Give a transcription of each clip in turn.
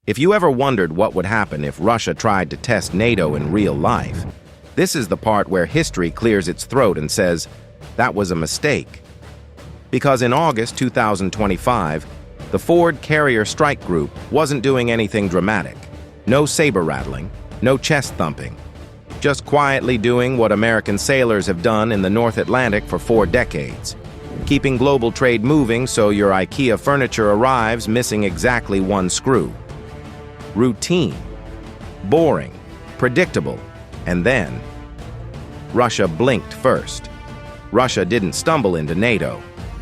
If you ever wondered what would happen if Russia tried to test NATO in real life, this is the part where history clears its throat and says, that was a mistake. Because in August 2025, the Ford Carrier Strike Group wasn't doing anything dramatic. No saber rattling, no chest thumping. Just quietly doing what American sailors have done in the North Atlantic for 4 decades. Keeping global trade moving so your IKEA furniture arrives missing exactly 1 screw. Routine, boring, predictable, and then Russia blinked first. Russia didn't stumble into NATO.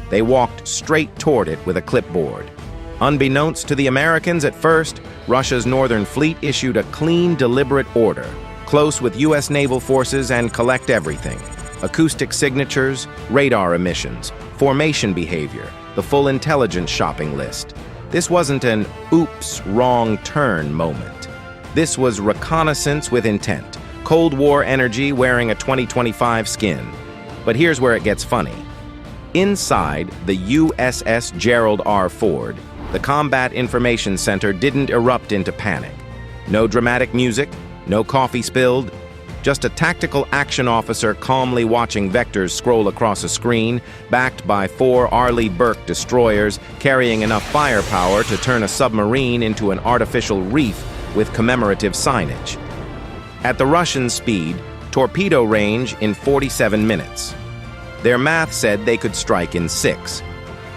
They walked straight toward it with a clipboard. Unbeknownst to the Americans at first, Russia's Northern Fleet issued a clean, deliberate order, close with U.S. naval forces and collect everything. Acoustic signatures, radar emissions, formation behavior, the full intelligence shopping list. This wasn't an oops, wrong turn moment. This was reconnaissance with intent, Cold War energy wearing a 2025 skin. But here's where it gets funny. Inside the USS Gerald R. Ford, the Combat Information Center didn't erupt into panic. No dramatic music, no coffee spilled, just a tactical action officer calmly watching vectors scroll across a screen, backed by 4 Arleigh Burke destroyers carrying enough firepower to turn a submarine into an artificial reef with commemorative signage. At the Russian speed, torpedo range in 47 minutes. Their math said they could strike in 6.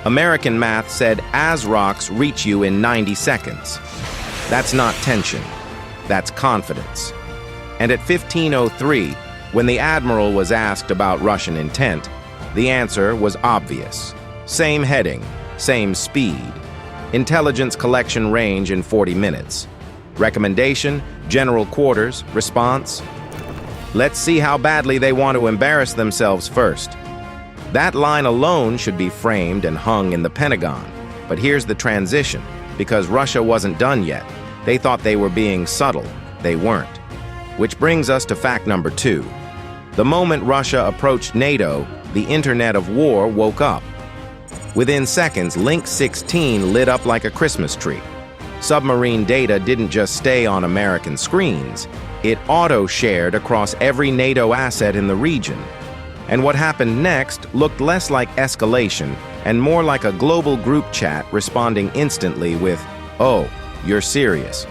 American math said ASROCs reach you in 90 seconds. That's not tension, that's confidence. And at 15:03, when the admiral was asked about Russian intent, the answer was obvious. Same heading, same speed. Intelligence collection range in 40 minutes. Recommendation, general quarters, response. Let's see how badly they want to embarrass themselves first. That line alone should be framed and hung in the Pentagon. But here's the transition. Because Russia wasn't done yet. They thought they were being subtle. They weren't. Which brings us to fact number 2. The moment Russia approached NATO, the Internet of War woke up. Within seconds, Link 16 lit up like a Christmas tree. Submarine data didn't just stay on American screens. It auto-shared across every NATO asset in the region. And what happened next looked less like escalation and more like a global group chat responding instantly with, "Oh, you're serious."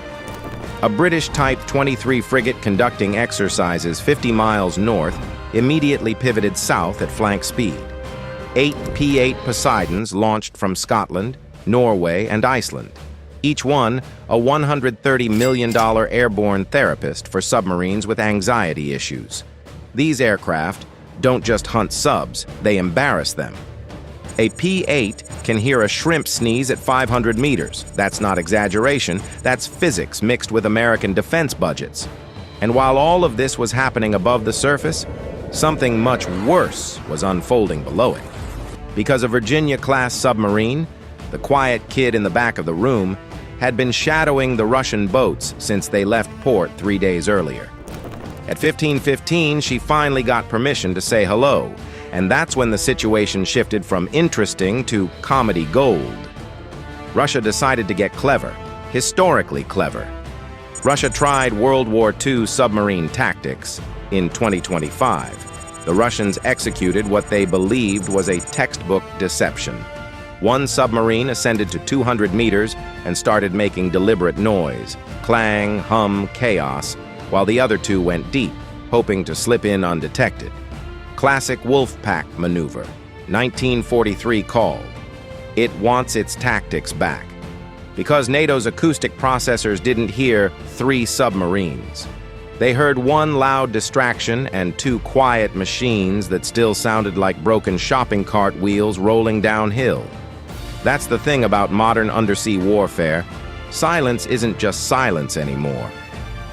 A British Type 23 frigate conducting exercises 50 miles north immediately pivoted south at flank speed. 8 P-8 Poseidons launched from Scotland, Norway, and Iceland. Each one a $130 million airborne therapist for submarines with anxiety issues. These aircraft don't just hunt subs, they embarrass them. A P-8 can hear a shrimp sneeze at 500 meters. That's not exaggeration, that's physics mixed with American defense budgets. And while all of this was happening above the surface, something much worse was unfolding below it. Because a Virginia-class submarine, the quiet kid in the back of the room, had been shadowing the Russian boats since they left port 3 days earlier. At 15:15, she finally got permission to say hello, and that's when the situation shifted from interesting to comedy gold. Russia decided to get clever, historically clever. Russia tried World War II submarine tactics in 2025. The Russians executed what they believed was a textbook deception. One submarine ascended to 200 meters and started making deliberate noise, clang, hum, chaos, while the other 2 went deep, hoping to slip in undetected. Classic wolf pack maneuver, 1943 called. It wants its tactics back. Because NATO's acoustic processors didn't hear 3 submarines. They heard 1 loud distraction and 2 quiet machines that still sounded like broken shopping cart wheels rolling downhill. That's the thing about modern undersea warfare. Silence isn't just silence anymore.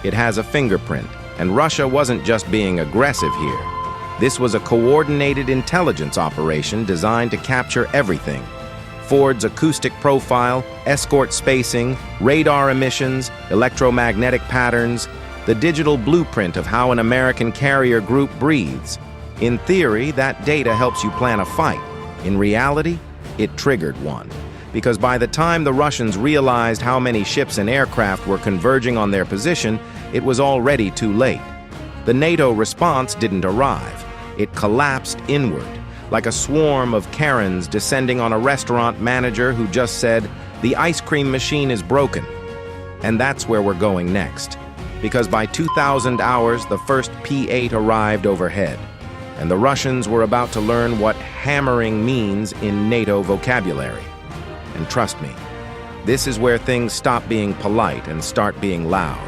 It has a fingerprint, and Russia wasn't just being aggressive here. This was a coordinated intelligence operation designed to capture everything. Ford's acoustic profile, escort spacing, radar emissions, electromagnetic patterns, the digital blueprint of how an American carrier group breathes. In theory, that data helps you plan a fight. In reality, it triggered one. because by the time the Russians realized how many ships and aircraft were converging on their position, it was already too late. The NATO response didn't arrive. It collapsed inward, like a swarm of Karens descending on a restaurant manager who just said, "The ice cream machine is broken." And that's where we're going next, because by 2000 hours, the first P-8 arrived overhead, and the Russians were about to learn what hammering means in NATO vocabulary. And trust me, this is where things stop being polite and start being loud.